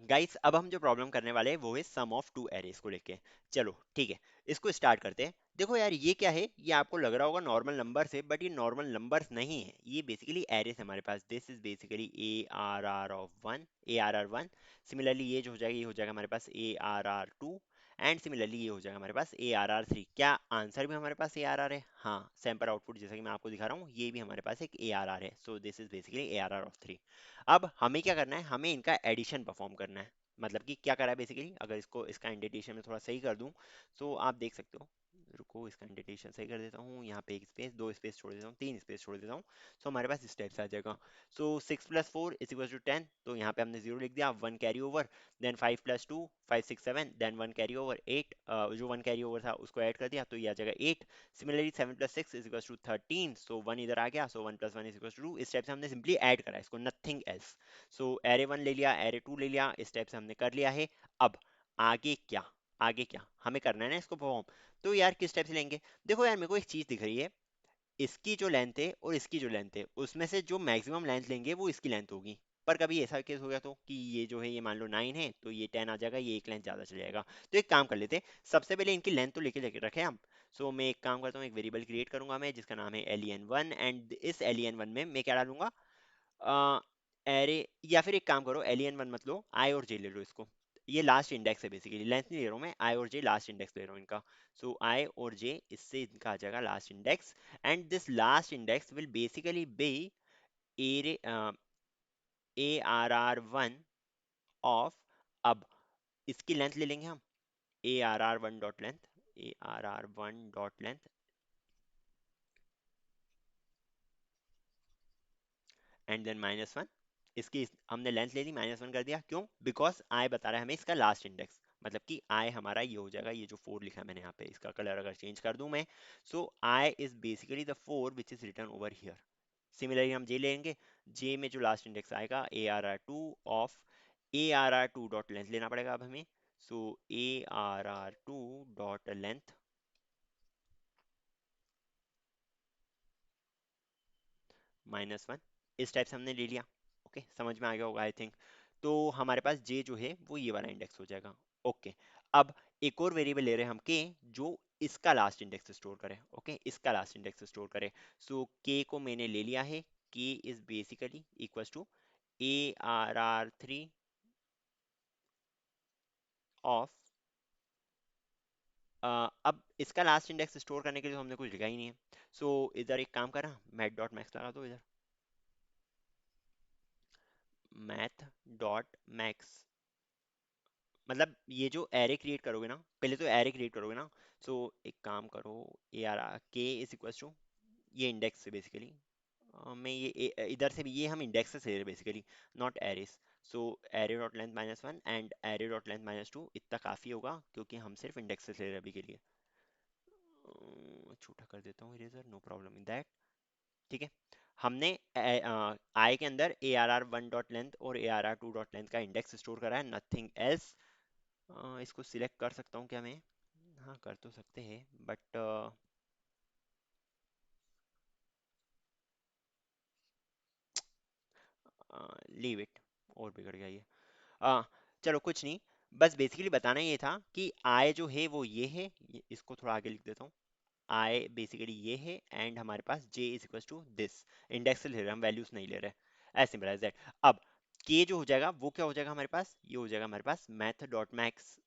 Guys अब हम जो प्रॉब्लम करने वाले हैं वो है सम ऑफ टू एरेज को लेके। चलो ठीक है, इसको स्टार्ट करते हैं। देखो यार, ये क्या है, ये आपको लग रहा होगा नॉर्मल नंबर्स है, बट ये नॉर्मल नंबर्स नहीं है, ये बेसिकली एरेज है हमारे पास। This is basically ARR of one, ARR1। Similarly ये जो हो जाएगा, ये हो जाएगा हमारे पास ARR2। एंड सिमिलरली ये हो जाएगा हमारे पास ARR3। क्या आंसर भी हमारे पास ARR है? हाँ, सैंपल आउटपुट जैसा कि मैं आपको दिखा रहा हूँ, ये भी हमारे पास एक ARR है। So this is basically ARR of three. अब हमें क्या करना है, हमें इनका एडिशन परफॉर्म करना है। मतलब कि क्या करा है बेसिकली, अगर इसको इसका इंडेंटेशन में थोड़ा सही कर दूं तो आप देख सकते हो। रुको, इसका इंडेंटेशन सही कर देता हूँ, यहाँ पे एक स्पेस, दो स्पेस छोड़ देता हूँ, तीन स्पेस छोड़ देता हूँ। सो हमारे पास स्टेप्स आ जाएगा। सो 6 + 4 = 10, तो यहाँ पे हमने 0 लिख दिया, 1 carry over. Then 5 + 2, 5 6 7, then 1 carry over 8, जो 1 कैरी ओवर था उसको ऐड कर दिया तो ये आ जाएगा 8। सिमिलरली 7 + 6 = 13, सो 1 इधर आ गया, सो 1 + 1 = 2। इस टाइप से हमने सिंपली ऐड करा है इसको, नथिंग एल्स। सो एरे 1 ले लिया, एरे 2 ले लिया, इस टाइप से हमने कर लिया है। अब आगे क्या, आगे क्या हमें करना है ना इसको परफॉर्म। तो यार किस टाइप से लेंगे? देखो यार, मेरे को एक चीज दिख रही है, इसकी जो लेंथ है और इसकी जो लेंथ है, उसमें से जो मैक्सिमम लेंथ लेंगे वो इसकी लेंथ होगी। पर कभी ऐसा केस हो गया तो कि ये जो है, ये मान लो 9 है तो ये 10 आ जाएगा, ये एक लेंथ ज्यादा चले जाएगा। तो एक काम कर लेते हैं, सबसे पहले इनकी लेंथ तो लेके रखे हम। सो मैं एक काम करता हूँ, एक वेरिएबल क्रिएट करूंगा मैं, जिसका नाम है len1। एंड इस len1 में मैं क्या डालूंगा, एरे, या फिर एक काम करो, len1 मत लो, आई और जे ले लो इसको। ये लास्ट इंडेक्स है, बेसिकली लेंथ नहीं ले रहा हूँ मैं, आई और जे लास्ट इंडेक्स ले रहा हूँ इनका। सो आई और जे, इससे इनका आ जाएगा last index. And this last index will basically be ARR1 of. अब इसकी लेंथ ले लेंगे हम, ARR1 dot length, ARR1 dot length, and then -1। इसकी हमने लेंथ ले ली, -1 कर दिया, क्यों? बिकॉज आई बता रहा है हमें इसका लास्ट इंडेक्स। मतलब कि आई हमारा ये हो जाएगा, ये जो 4 लिखा है मैंने यहाँ पे, इसका कलर अगर चेंज कर दूं मैं, so I is basically the 4 which is return over here. Similarly हम जे लेंगे, जे में जो लास्ट इंडेक्स आएगा ARR2 of, ARR2 dot length लेना पड़ेगा अब हमें। सो ARR2 डॉट लेंथ -1, इस टाइप से हमने ले लिया। ओके, समझ में आ गया होगा आई थिंक। तो हमारे पास जे जो है वो ये वाला इंडेक्स हो जाएगा। ओके, अब एक और वेरिएबल ले रहे हैं हम के, जो इसका लास्ट इंडेक्स स्टोर करे। ओके, इसका लास्ट इंडेक्स स्टोर करे। सो के को मैंने ले लिया है, K is basically equals to ARR3 of. अब इसका लास्ट इंडेक्स स्टोर करने के लिए तो हमने कुछ लिखा ही नहीं है। सो इधर एक काम करा, मैथ डॉट मैक्स लगा दो इधर, मैथ डॉट मैक्स। मतलब ये जो एरे क्रिएट करोगे ना, पहले तो एरे क्रिएट करोगे ना। सो एक काम करो, यार के इज इक्वल टू, ये इंडेक्स है बेसिकली। मैं ये इधर से भी ये हम इंडेक्स से ले रहे हैं basically, not arrays. So array dot length -1 and array dot length -2, इतना काफ़ी होगा क्योंकि हम सिर्फ इंडेक्स से ले रहे हैं अभी के लिए। छोटा कर देता हूँ eraser, no problem in that. ठीक है, हमने आई के अंदर ARR1 डॉट लेंथ और ARR2 डॉट लेंथ का इंडेक्स स्टोर करा है, नथिंग एल्स। इसको सिलेक्ट कर सकता हूँ क्या मैं? हाँ, कर तो सकते हैं, बट लीव इट, और बिगड़ गया ये। आ, चलो कुछ नहीं, बस बेसिकली बताना ये था कि आई जो है वो ये है, इसको थोड़ा आगे लिख देता हूँ। आई बेसिकली ये है, एंड हमारे पास j is equal to this. Index से ले रहे हैं हम, वैल्यूज नहीं ले रहे, एज सिंपल एज दैट। अब के जो हो जाएगा वो क्या हो जाएगा हमारे पास, ये हो जाएगा हमारे पास मैथ डॉट मैक्स,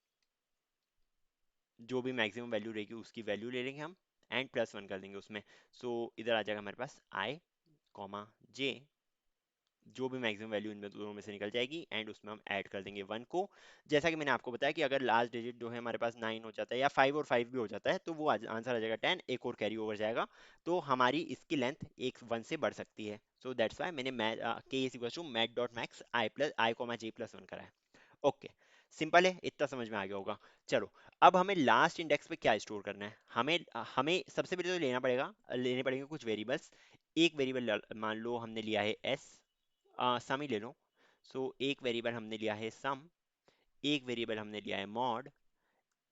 जो भी मैक्सिमम वैल्यू रहेगी उसकी वैल्यू ले लेंगे हम, एंड +1 कर देंगे उसमें। सो इधर आ जाएगा हमारे पास आई कॉमा जे, जो भी मैक्सिमम वैल्यू इनमें दोनों में से निकल जाएगी, एंड उसमें हम ऐड कर देंगे 1 को। जैसा कि मैंने आपको बताया कि अगर लास्ट डिजिट जो है हमारे पास 9 हो जाता है, या 5 और 5 भी हो जाता है, तो वो आंसर आ जाएगा 10, एक और कैरी ओवर जाएगा। तो हमारी इसकी लेंथ एक 1 से बढ़ सकती है। सो दैट्स वाई मैंने k is equal to math dot max i plus i comma j +1 करा है। ओके, सिंपल है, इतना समझ में आ गया होगा। चलो, अब हमें लास्ट इंडेक्स पे क्या स्टोर करना है, हमें सबसे पहले तो लेने पड़ेंगे कुछ वेरिएबल्स। एक वेरिएबल मान लो हमने लिया है एस, सम ही ले लो। सो एक वेरिएबल हमने लिया है सम, एक वेरिएबल हमने लिया है मॉड,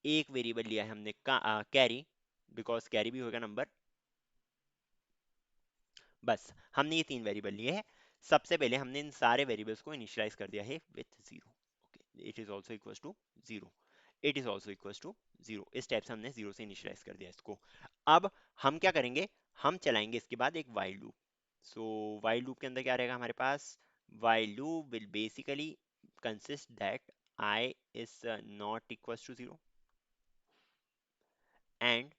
एक वेरिएबल लिया है हमने कैरी, बिकॉज कैरी भी होगा नंबर। बस हमने ये 3 वेरिएबल लिए हैं। सबसे पहले हमने इन सारे वेरिएबल्स को इनिशियलाइज कर दिया है with 0। It is also equal to zero, it is also equal to zero. इस टाइप से हमने जीरो से इनिशियलाइज कर दिया इसको। अब हम क्या करेंगे, हम चलाएंगे इसके बाद एक while loop. So while loop के अंदर क्या रहेगा हमारे पास, while loop will basically consist that i is not equal to zero and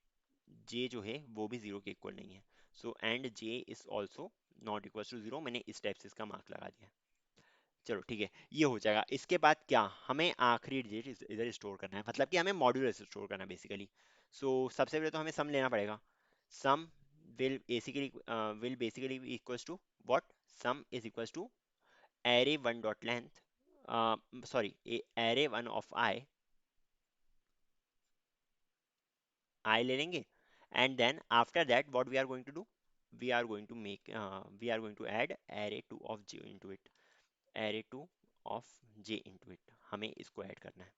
j जो है वो भी जीरो के इक्वल नहीं है। So and j is also not equal to zero, मैंने इस टाइप से इसका मार्क लगा दिया। चलो ठीक है, ये हो जाएगा। इसके बाद क्या, हमें आखिरी डिजिट इधर स्टोर करना है, मतलब कि हमें मॉड्यूलर से स्टोर करना है बेसिकली। सो सबसे पहले तो हमें सम लेना पड़ेगा। Sum will basically equals to what, sum is equals to array one dot length, sorry array one of i ले लेंगे, and then after that what we are going to do, we are going to make we are going to add array two of j into it, array two of j into it, हमें इसको add करना है।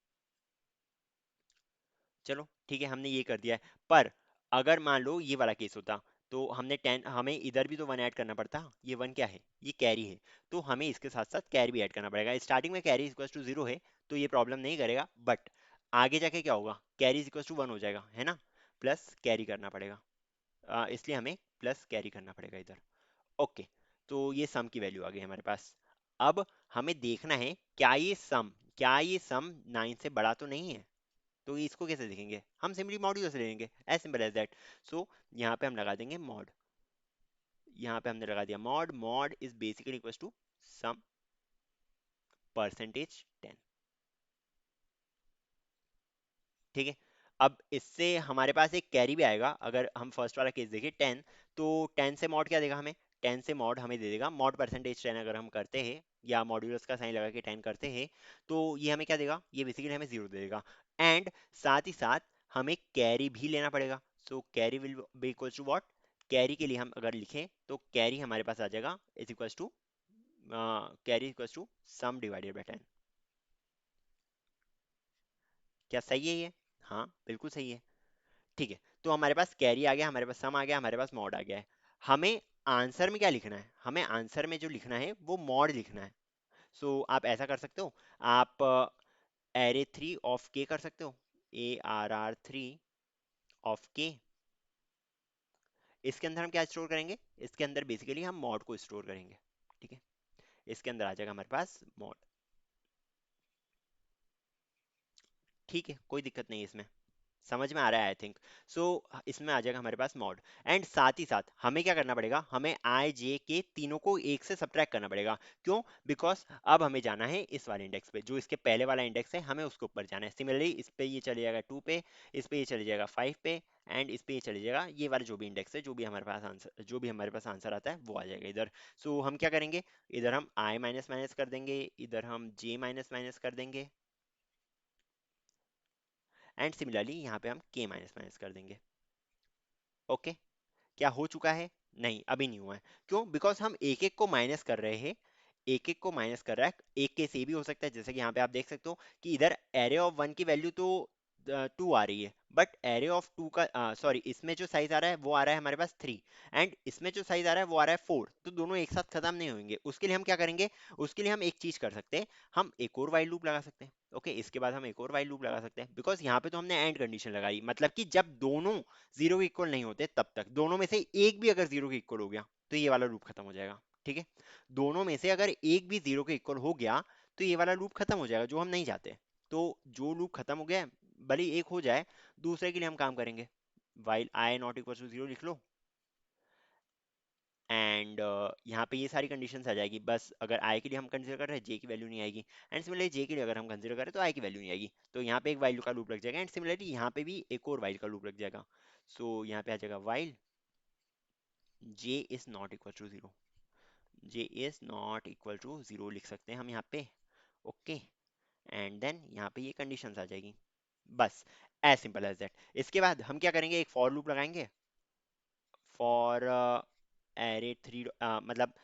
चलो ठीक है, हमने ये कर दिया है। पर अगर मान लो ये वाला केस होता, तो हमने टेन, हमें इधर भी तो वन ऐड करना पड़ता। ये वन क्या है, ये कैरी है, तो हमें इसके साथ साथ कैरी भी ऐड करना पड़ेगा। स्टार्टिंग में कैरी इक्वल टू जीरो है, तो ये प्रॉब्लम नहीं करेगा, बट आगे जाके क्या होगा, कैरी इक्वल टू वन हो जाएगा, है ना, प्लस कैरी करना पड़ेगा। इसलिए हमें प्लस कैरी करना पड़ेगा इधर। ओके, तो ये सम की वैल्यू आ गई हमारे पास। अब हमें देखना है क्या ये सम 9 से बड़ा तो नहीं है। तो इसको कैसे देखेंगे, हम सिंपली मॉड्यूलर से लेंगे, एज सिंपल एज दैट। सो यहाँ पे हम लगा देंगे मॉड, यहाँ पे हमने लगा दिया mod, mod is basically equal to sum percentage 10। ठीक है, अब इससे हमारे पास एक कैरी भी आएगा। अगर हम फर्स्ट वाला केस देखें 10, तो 10 से मॉड क्या देगा हमें, 10 से मॉड हमें दे देगा मॉड परसेंटेज 10। अगर हम करते हैं या मॉड्यूलस का साइन लगा के 10 करते हैं, तो ये हमें क्या देगा, ये बेसिकली हमें जीरो दे देगा। एंड साथ ही साथ हमें कैरी भी लेना पड़ेगा। So carry will be equal to what, carry के लिए हम अगर लिखें तो कैरी हमारे पास आ जाएगा is equal to, carry equal to sum divided by 10। क्या सही है ये, हाँ बिल्कुल सही है। ठीक है, तो हमारे पास कैरी आ गया, हमारे पास सम आ गया, हमारे पास मॉड आ गया है। हमें आंसर में क्या लिखना है, हमें आंसर में जो लिखना है वो मॉड लिखना है। सो आप ऐसा कर सकते हो, आप एरे थ्री ऑफ के कर सकते हो, ARR3 ऑफ के। इसके अंदर हम क्या स्टोर करेंगे, इसके अंदर बेसिकली हम मॉड को स्टोर करेंगे। ठीक है, इसके अंदर आ जाएगा हमारे पास मॉड। ठीक है, कोई दिक्कत नहीं है इसमें, समझ में आ रहा है आई थिंक। सो इसमें आ जाएगा हमारे पास मॉड। एंड साथ ही साथ हमें क्या करना पड़ेगा, हमें आई जे के तीनों को एक से सब्ट्रैक्ट करना पड़ेगा। क्यों, बिकॉज अब हमें जाना है इस वाले इंडेक्स पे, जो इसके पहले वाला इंडेक्स है, हमें उसके ऊपर जाना है। सिमिलरली इस पे ये चले जाएगा 2 पे, इस पे ये चले जाएगा 5 पे, एंड इस पे ये चले जाएगा, ये वाला जो भी इंडेक्स है, जो भी हमारे पास आंसर, जो भी हमारे पास आंसर आता है वो आ जाएगा इधर। सो हम क्या करेंगे, इधर हम आई माइनस माइनस कर देंगे, इधर हम जे माइनस माइनस कर देंगे, एंड सिमिलरली यहाँ पे हम के माइनस माइनस कर देंगे। ओके, क्या हो चुका है, नहीं अभी नहीं हुआ है। क्यों, बिकॉज हम एक एक को माइनस कर रहे हैं, एक एक को माइनस कर रहा है। एक केस ये भी हो सकता है, जैसे कि यहाँ पे आप देख सकते हो कि इधर एरे ऑफ वन की वैल्यू तो 2 आ रही है, बट एरे ऑफ टू का, सॉरी, इसमें जो साइज आ रहा है वो आ रहा है हमारे पास 3, एंड इसमें जो साइज आ रहा है वो आ रहा है 4। तो दोनों एक साथ खत्म नहीं होंगे। उसके लिए हम क्या करेंगे, उसके लिए हम एक चीज कर सकते हैं, हम एक और वाइल लूप लगा सकते हैं। ओके, इसके बाद हम एक और वाइल लूप लगा सकते हैं, बिकॉज यहाँ पे तो हमने एंड कंडीशन लगाई, मतलब कि जब दोनों जीरो के इक्वल नहीं होते तब तक, दोनों में से एक भी अगर जीरो के इक्वल हो गया तो ये वाला लूप खत्म हो जाएगा। ठीक है, दोनों में से अगर एक भी जीरो के इक्वल हो गया तो ये वाला लूप खत्म हो जाएगा, जो हम नहीं चाहते। तो जो लूप खत्म हो गया है, भले ही एक हो जाए, दूसरे के लिए हम काम करेंगे। While I not equal to zero लिख लो, एंड यहाँ पे ये सारी कंडीशंस आ जाएगी। बस अगर आई के लिए हम कंसिडर कर रहे हैं, जे की वैल्यू नहीं आएगी, एंड सिमिलरली जे के लिए अगर हम कंसिडर करें तो आई की वैल्यू नहीं आएगी। तो यहाँ पे एक वाइल का लूप लग जाएगा, एंड सिमिलरली यहाँ पे भी एक और वाइल का लूप लग जाएगा। सो यहाँ पे आ जाएगा while J is not equal to zero, J is not equal to zero लिख सकते हैं हम यहाँ पे। ओके, एंड देन यहाँ पे ये कंडीशंस आ जाएगी, बस एज सिंपल एज दैट। इसके बाद हम क्या करेंगे, एक फॉर लूप लगाएंगे फॉर एरे थ्री, मतलब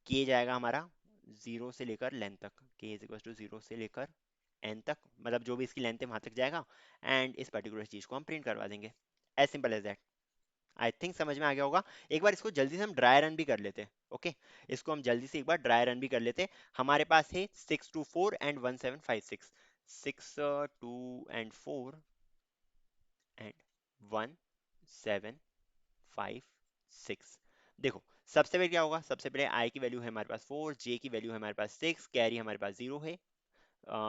के जाएगा हमारा जीरो से लेकर लेंथ तक, के इज इक्वल टू जीरो से लेकर एन तक, मतलब जो भी इसकी लेंथ है वहां तक जाएगा, एंड इस पर्टिकुलर चीज को हम प्रिंट करवा देंगे, as simple as that. I think समझ में आ गया होगा। एक बार इसको जल्दी से हम ड्राई रन भी कर लेते हैं। ओके, इसको हम जल्दी से एक बार ड्राई रन भी कर लेते हैं। हमारे पास है 624 and 1756, 6 2 4 and 1756। देखो, सबसे पहले क्या होगा, सबसे पहले आई की वैल्यू है हमारे पास 4, जे की वैल्यू है हमारे पास 6, कैरी हमारे पास 0 है।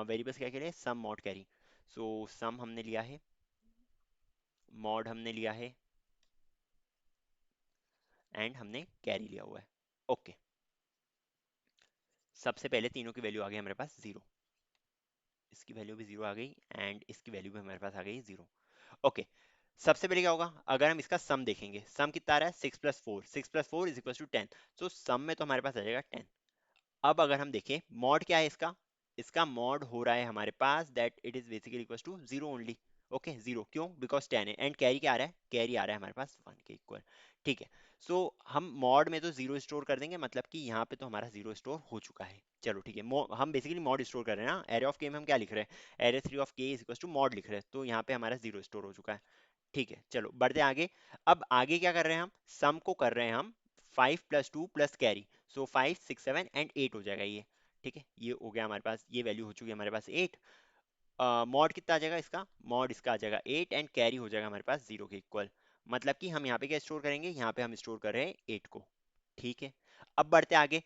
वेरिएबल्स क्या क्या है, सम मॉड कैरी। सो सम हमने लिया है, मॉड हमने लिया है, एंड हमने कैरी लिया हुआ है। ओके, सबसे पहले तीनों की वैल्यू आ गई हमारे पास 0, इसकी वैल्यू भी 0 आ गई, एंड इसकी वैल्यू भी हमारे पास आ गई 0। ओके, सबसे पहले क्या होगा, अगर हम इसका सम देखेंगे, सम कितना आ रहा है, 6 + 4, 6 + 4 = 10। सो सम में तो हमारे पास आ जाएगा 10। अब अगर हम देखें मॉड क्या है इसका, इसका मॉड हो रहा है हमारे पास that it is basically equal to 0 only. Okay, 0 क्यों, बिकॉज 10 है, एंड कैरी क्या आ रहा है, कैरी आ रहा है हमारे पास 1 के इक्वल। ठीक है, सो हम मॉड में तो 0 स्टोर कर देंगे, मतलब कि यहाँ पे तो हमारा 0 स्टोर हो चुका है। चलो ठीक है, हम बेसिकली मॉड स्टोर कर रहे हैं ना, एरे ऑफ के में हम क्या लिख रहे हैं, एरे 3 ऑफ के इज इक्वल टू मॉड लिख रहे हैं, तो यहाँ पे हमारा 0 स्टोर हो चुका है। ठीक है, चलो बढ़ते हैं आगे। अब आगे क्या कर रहे हैं हम, सम को कर रहे हैं हम 5 + 2 + कैरी। सो 5 6 7 and 8 हो जाएगा ये। ठीक है, ये हो गया हमारे पास, ये वैल्यू हो चुकी है हमारे पास 8। मॉड कितना आ जाएगा इसका, मॉड इसका आ जाएगा 8, एंड कैरी हो जाएगा हमारे पास 0 के इक्वल। मतलब कि हम यहाँ पे क्या स्टोर करेंगे, यहाँ पे हम स्टोर कर रहे हैं 8 को। ठीक है, अब बढ़ते आगे।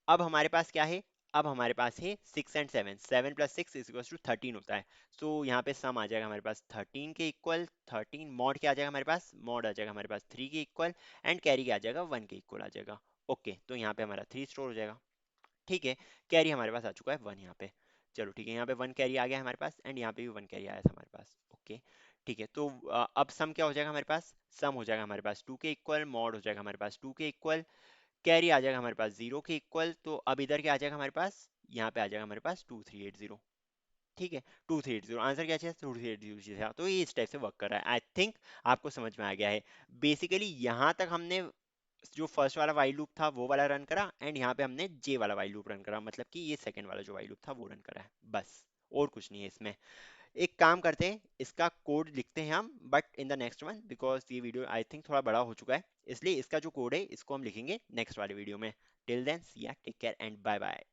अब हमारे पास क्या है, अब हमारे पास है 6 and 7, 7 + 6 = 13 होता है। सो यहाँ पे सम आ जाएगा हमारे पास 13 के इक्वल। 13 मॉड क्या आ जाएगा हमारे पास, मॉड आ जाएगा हमारे पास 3 के इक्वल, एंड कैरी क्या आ जाएगा, 1 के इक्वल आ जाएगा। ओके, तो यहाँ पे हमारा 3 स्टोर हो जाएगा। ठीक है, कैरी हमारे पास आ चुका है 1 यहाँ पे। चलो ठीक है, यहाँ पे 1 कैरी आ गया हमारे पास, एंड यहाँ पे भी 1 कैरी आया था हमारे पास। ओके, ठीक है, तो अब सम क्या हो जाएगा हमारे पास, सम हो जाएगा हमारे पास 2 के इक्वल, मॉड हो जाएगा हमारे पास 2 के इक्वल, कैरी आ जाएगा हमारे पास 0 के इक्वल। तो अब इधर क्या आ जाएगा हमारे पास, यहाँ पे आ जाएगा हमारे पास 2380। ठीक है, 2380 आंसर क्या चाहिए, 2380 था। तो ये इस टाइप से वर्क कर रहा है। आई थिंक आपको समझ में आ गया है। बेसिकली यहाँ तक हमने जो फर्स्ट वाला वाइल लूप था वो वाला रन करा, एंड यहाँ पे हमने जे वाला वाइल लूप रन करा, मतलब कि ये सेकंड वाला जो वाइल लूप था वो रन करा है, बस और कुछ नहीं है इसमें। एक काम करते हैं, इसका कोड लिखते हैं हम, but in the next one, because ये वीडियो आई थिंक थोड़ा बड़ा हो चुका है, इसलिए इसका जो कोड है इसको हम लिखेंगे नेक्स्ट वाले वीडियो में। Till then see ya, take care and bye bye.